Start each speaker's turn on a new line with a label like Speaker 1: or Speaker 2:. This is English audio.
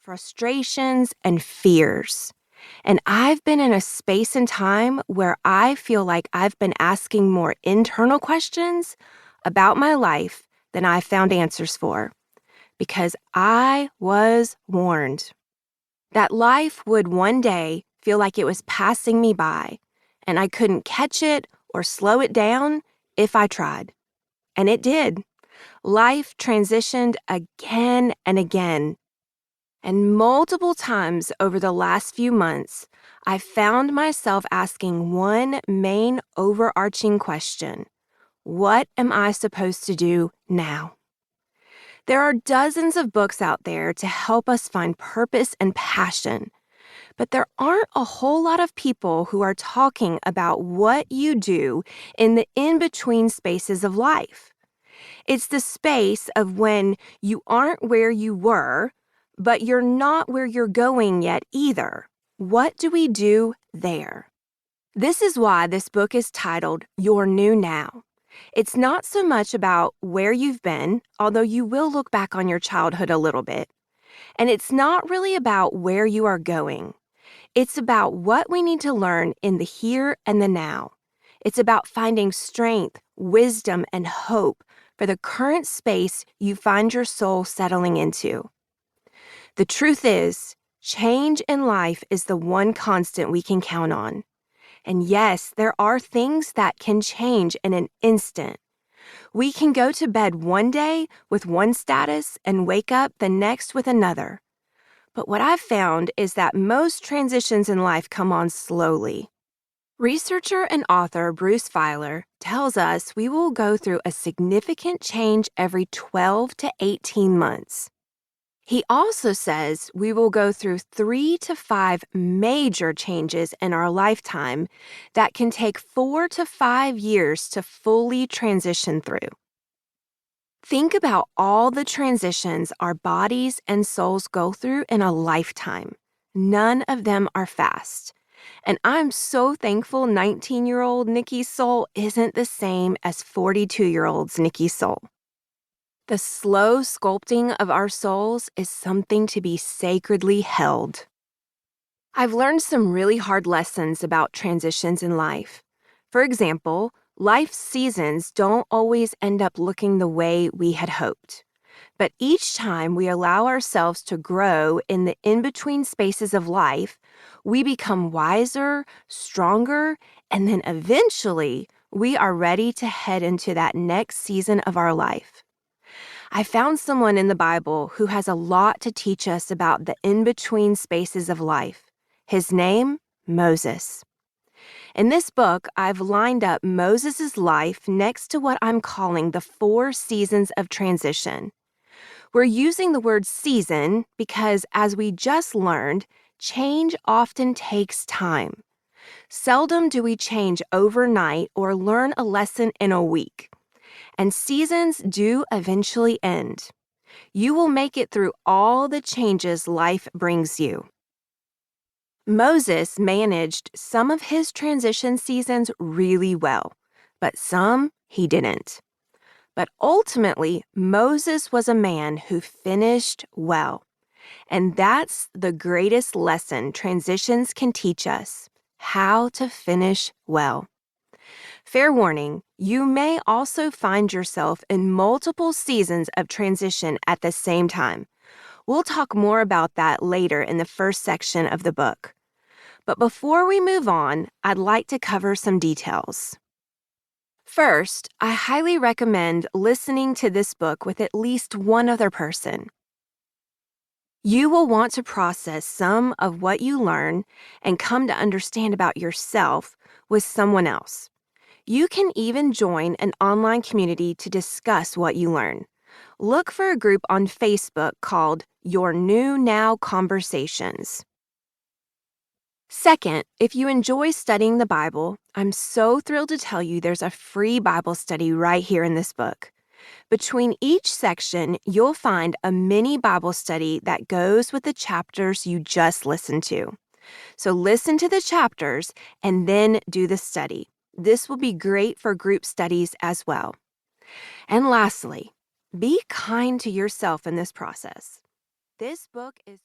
Speaker 1: frustrations, and fears. And I've been in a space and time where I feel like I've been asking more internal questions about my life than I found answers for, because I was warned that life would one day feel like it was passing me by, and I couldn't catch it or slow it down if I tried. And it did. Life transitioned again and again. And multiple times over the last few months, I found myself asking one main overarching question: what am I supposed to do now? There are dozens of books out there to help us find purpose and passion, but there aren't a whole lot of people who are talking about what you do in the in-between spaces of life. It's the space of when you aren't where you were, but you're not where you're going yet either. What do we do there? This is why this book is titled Your New Now. It's not so much about where you've been, although you will look back on your childhood a little bit. And it's not really about where you are going. It's about what we need to learn in the here and the now. It's about finding strength, wisdom, and hope for the current space you find your soul settling into. The truth is, change in life is the one constant we can count on. And yes, there are things that can change in an instant. We can go to bed one day with one status and wake up the next with another. But what I've found is that most transitions in life come on slowly. Researcher and author Bruce Feiler tells us we will go through a significant change every 12 to 18 months. He also says we will go through 3 to 5 major changes in our lifetime that can take 4 to 5 years to fully transition through. Think about all the transitions our bodies and souls go through in a lifetime. None of them are fast. And I'm so thankful 19-year-old Nicki's soul isn't the same as 42-year-old's Nicki's soul. The slow sculpting of our souls is something to be sacredly held. I've learned some really hard lessons about transitions in life. For example, life's seasons don't always end up looking the way we had hoped. But each time we allow ourselves to grow in the in-between spaces of life, we become wiser, stronger, and then eventually we are ready to head into that next season of our life. I found someone in the Bible who has a lot to teach us about the in-between spaces of life. His name, Moses. In this book, I've lined up Moses' life next to what I'm calling the 4 seasons of transition. We're using the word season because, as we just learned, change often takes time. Seldom do we change overnight or learn a lesson in a week. And seasons do eventually end. You will make it through all the changes life brings you. Moses managed some of his transition seasons really well, but some he didn't. But ultimately, Moses was a man who finished well. And that's the greatest lesson transitions can teach us: how to finish well. Fair warning, you may also find yourself in multiple seasons of transition at the same time. We'll talk more about that later in the first section of the book. But before we move on, I'd like to cover some details. First, I highly recommend listening to this book with at least one other person. You will want to process some of what you learn and come to understand about yourself with someone else. You can even join an online community to discuss what you learn. Look for a group on Facebook called Your New Now Conversations. Second, if you enjoy studying the Bible, I'm so thrilled to tell you there's a free Bible study right here in this book. Between each section, you'll find a mini Bible study that goes with the chapters you just listened to. So listen to the chapters and then do the study. This will be great for group studies as well. And lastly, be kind to yourself in this process. This book is